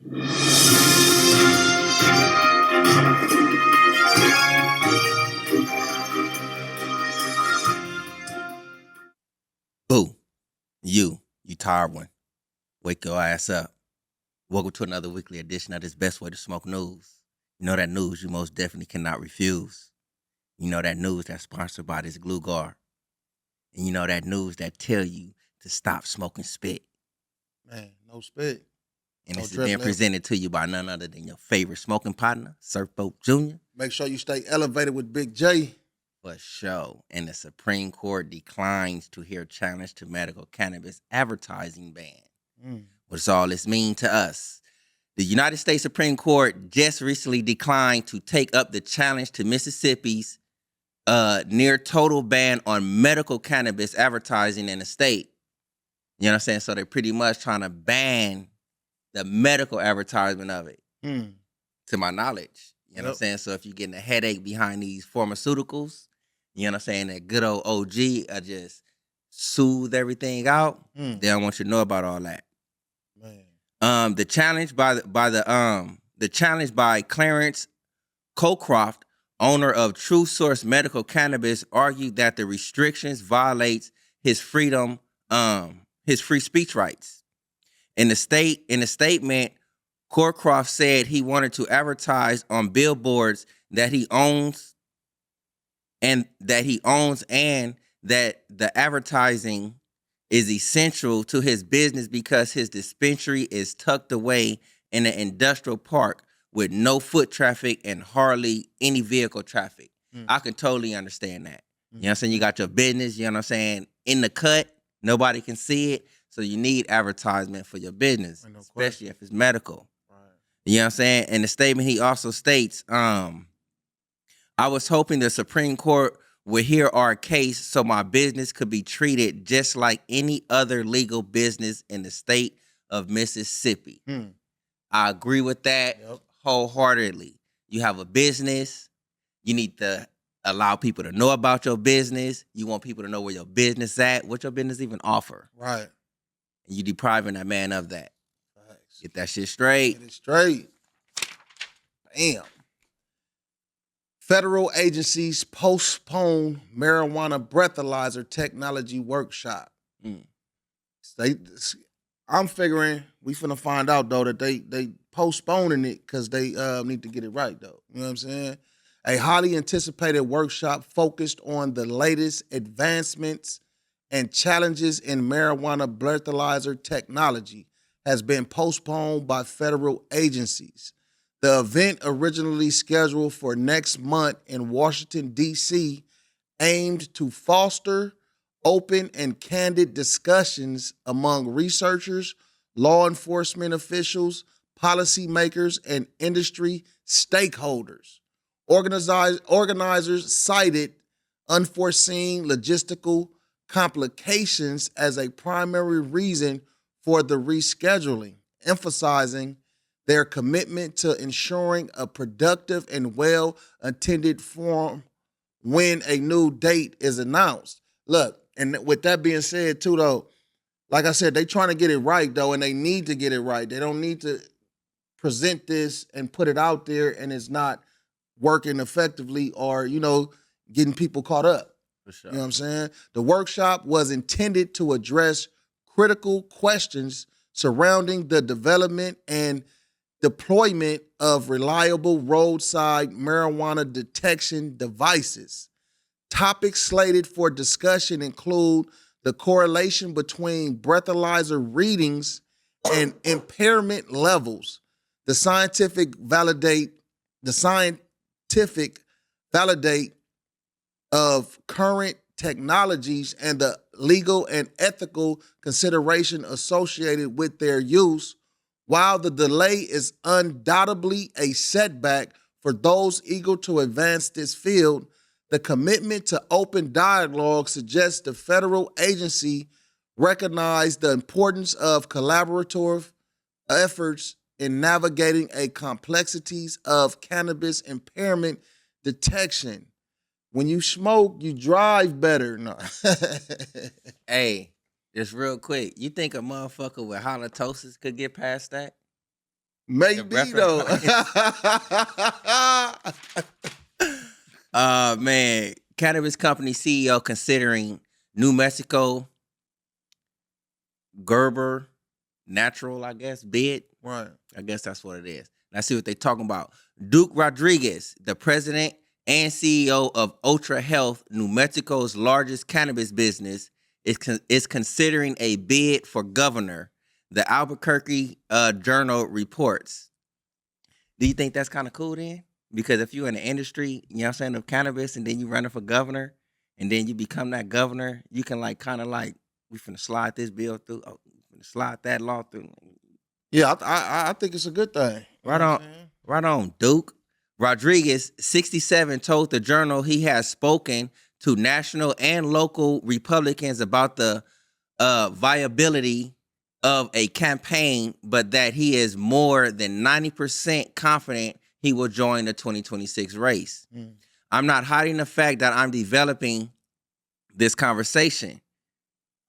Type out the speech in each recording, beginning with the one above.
Boo, you tired one. Wake your ass up. Welcome to another weekly edition of this Best Way to Smoke News. You know that news you most definitely cannot refuse. You know that news that's sponsored by this glue guard. And you know that news that tell you to stop smoking spit. Man, no spit. And No this is drip being left. presented to you by none other than your favorite smoking partner, Surfboat Jr. Make sure you stay elevated with Big J. For sure. And the Supreme Court declines to hear challenge to medical cannabis advertising ban. What does all this mean to us? The United States Supreme Court just recently declined to take up the challenge to Mississippi's near total ban on medical cannabis advertising in the state. You know what I'm saying? So they're pretty much trying to ban the medical advertisement of it, to my knowledge. You know what I'm saying? So if you're getting a headache behind these pharmaceuticals, you know what I'm saying, that good old OG just soothe everything out. They don't want you to know about all that. Man. The challenge by Clarence Colcroft, owner of True Source Medical Cannabis, argued that the restrictions violates his freedom, his free speech rights. In the statement, Colcroft said he wanted to advertise on billboards that he owns and that the advertising is essential to his business because his dispensary is tucked away in an industrial park with no foot traffic and hardly any vehicle traffic. I can totally understand that. You know what I'm saying? You got your business, you know what I'm saying, in the cut. Nobody can see it. So you need advertisement for your business, especially if it's medical. Right. You know what I'm saying? In the statement, he also states, I was hoping the Supreme Court would hear our case so my business could be treated just like any other legal business in the state of Mississippi. I agree with that wholeheartedly. You have a business. You need to allow people to know about your business. You want people to know where your business at, what your business even offer. Right. And you depriving that man of that. Nice. Get that shit straight. Get it straight. Damn. Federal agencies postpone marijuana breathalyzer technology workshop. I'm figuring we finna find out though that they postponing it because they need to get it right though. You know what I'm saying? A highly anticipated workshop focused on the latest advancements and challenges in marijuana breathalyzer technology has been postponed by federal agencies. The event, originally scheduled for next month in Washington, D.C., aimed to foster open and candid discussions among researchers, law enforcement officials, policymakers, and industry stakeholders. Organizers cited unforeseen logistical complications as a primary reason for the rescheduling, emphasizing their commitment to ensuring a productive and well-attended forum when a new date is announced. Look, and with that being said too, though, like I said, they trying to get it right, though, and they need to get it right. They don't need to present this and put it out there and it's not working effectively or, getting people caught up. For sure. You know what I'm saying? The workshop was intended to address critical questions surrounding the development and deployment of reliable roadside marijuana detection devices. Topics slated for discussion include the correlation between breathalyzer readings and impairment levels, the scientific validate of current technologies and the legal and ethical consideration associated with their use. While the delay is undoubtedly a setback for those eager to advance this field, the commitment to open dialogue suggests the federal agency recognized the importance of collaborative efforts in navigating a complexities of cannabis impairment detection. When you smoke, you drive better. No. Hey, just real quick, you think a motherfucker with halitosis could get past that? Maybe though. Man, cannabis company CEO considering New Mexico Gerber natural, I guess, bid. Right. I guess that's what it is. Let's see what they're talking about. Duke Rodriguez, the president and CEO of Ultra Health, New Mexico's largest cannabis business, is considering a bid for governor. The Albuquerque Journal reports. Do you think that's kind of cool then? Because if you're in the industry, you know what I'm saying, of cannabis, and then you running for governor, and then you become that governor, you can like kind of like, we finna slide this bill through, oh, we finna slide that law through. Yeah, I think it's a good thing. Right on, right on, Duke. Rodriguez, 67, told the Journal he has spoken to national and local Republicans about the viability of a campaign, but that he is more than 90% confident he will join the 2026 race. I'm not hiding the fact that I'm developing this conversation.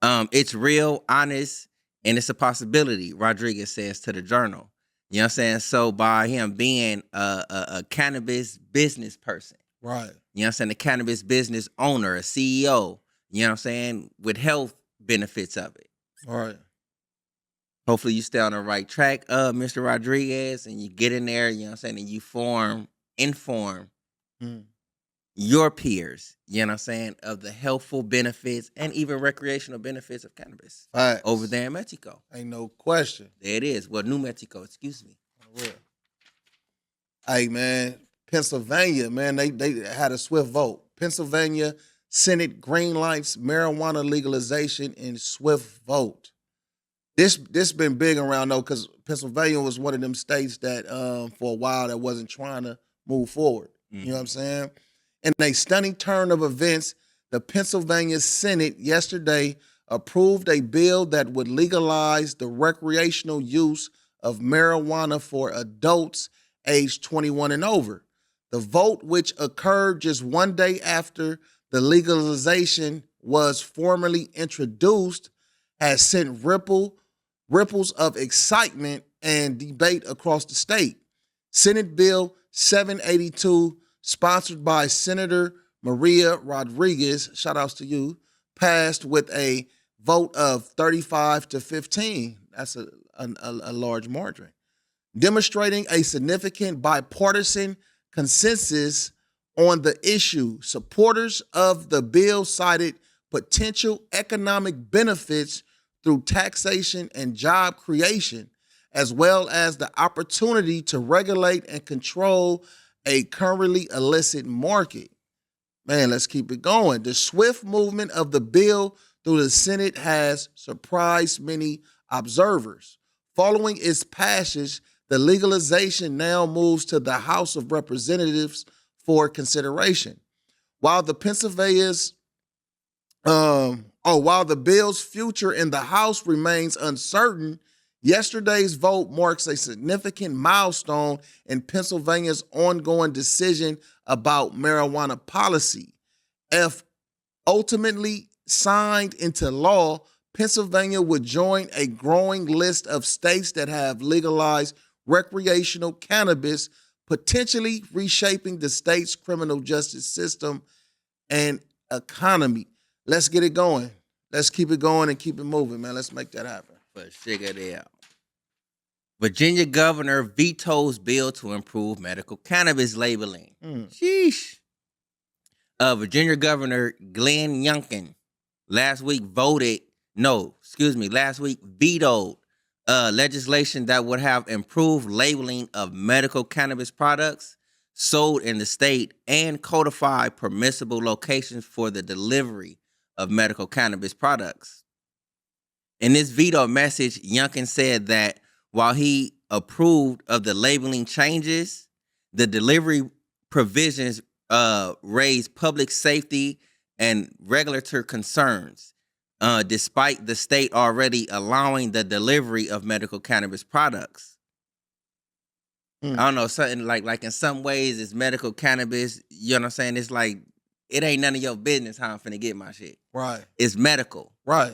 It's real, honest, and it's a possibility, Rodriguez says to the Journal. You know what I'm saying? So by him being a cannabis business person, Right. you know what I'm saying, a cannabis business owner, a CEO, you know what I'm saying, with health benefits of it. Right. Hopefully you stay on the right track, Mr. Rodriguez, and you get in there, you know what I'm saying, and you inform your peers, you know what I'm saying, of the healthful benefits and even recreational benefits of cannabis. Facts. Over there in Mexico. Ain't no question. There it is. Well, New Mexico, excuse me. Hey, man, Pennsylvania, man, they had a swift vote. Pennsylvania Senate green lights marijuana legalization in swift vote. This been big around though, because Pennsylvania was one of them states that for a while that wasn't trying to move forward. You know what I'm saying? In a stunning turn of events, the Pennsylvania Senate yesterday approved a bill that would legalize the recreational use of marijuana for adults aged 21 and over. The vote, which occurred just one day after the legalization was formally introduced, has sent ripples of excitement and debate across the state. Senate Bill 782, sponsored by Senator Maria Rodriguez, shout outs to you, passed with a vote of 35 to 15. That's a large margin, demonstrating a significant bipartisan consensus on the issue. Supporters of the bill cited potential economic benefits through taxation and job creation, as well as the opportunity to regulate and control a currently illicit market. Man, let's keep it going. The swift movement of the bill through the Senate has surprised many observers. Following its passage, the legalization now moves to the House of Representatives for consideration. While the while the bill's future in the House remains uncertain, yesterday's vote marks a significant milestone in Pennsylvania's ongoing decision about marijuana policy. If ultimately signed into law, Pennsylvania would join a growing list of states that have legalized recreational cannabis, potentially reshaping the state's criminal justice system and economy. Let's get it going. Let's keep it going and keep it moving, man. Let's make that happen. For sugar there. Virginia governor vetoes bill to improve medical cannabis labeling. Sheesh. Virginia Governor Glenn Youngkin last week vetoed legislation that would have improved labeling of medical cannabis products sold in the state and codified permissible locations for the delivery of medical cannabis products. In this veto message, Youngkin said that while he approved of the labeling changes, the delivery provisions raised public safety and regulatory concerns, despite the state already allowing the delivery of medical cannabis products. I don't know, something like in some ways it's medical cannabis, you know what I'm saying? It's like, it ain't none of your business how I'm finna get my shit. Right. It's medical. Right.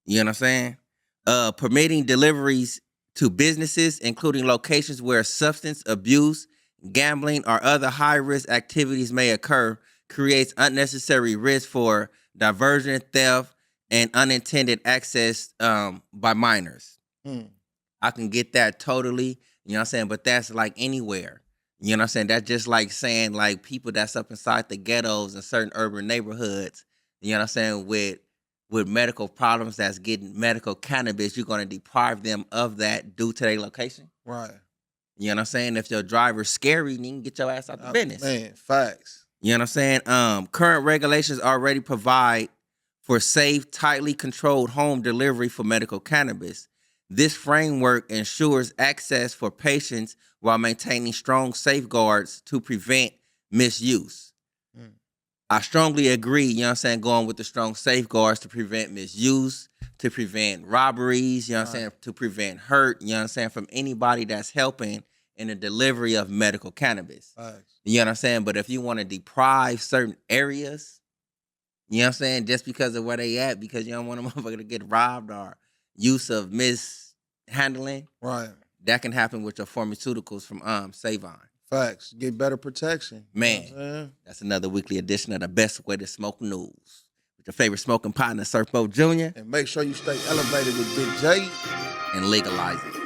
You know what I'm saying? Permitting deliveries to businesses, including locations where substance abuse, gambling, or other high-risk activities may occur, creates unnecessary risk for diversion, theft, and unintended access by minors. Mm. I can get that totally, you know what I'm saying? But that's like anywhere. You know what I'm saying? That's just like saying like people that's up inside the ghettos and certain urban neighborhoods, you know what I'm saying, with medical problems that's getting medical cannabis, you're gonna deprive them of that due to their location. Right. You know what I'm saying? If your driver's scary, then you can get your ass out the business. Man, facts. You know what I'm saying? Current regulations already provide for safe, tightly controlled home delivery for medical cannabis. This framework ensures access for patients while maintaining strong safeguards to prevent misuse. Mm. I strongly agree, you know what I'm saying, going with the strong safeguards to prevent misuse, to prevent robberies, you know what I'm saying, to prevent hurt, you know what I'm saying, from anybody that's helping in the delivery of medical cannabis. Facts. You know what I'm saying? But if you want to deprive certain areas, you know what I'm saying, just because of where they at, because you don't want a motherfucker to get robbed or use of mishandling, Right. that can happen with your pharmaceuticals from Savon. Facts. Get better protection. Man, You know what I'm saying? that's another weekly edition of the Best Way to Smoke News. With your favorite smoking partner, Surfboat Jr. And make sure you stay elevated with Big J. and Legalize It.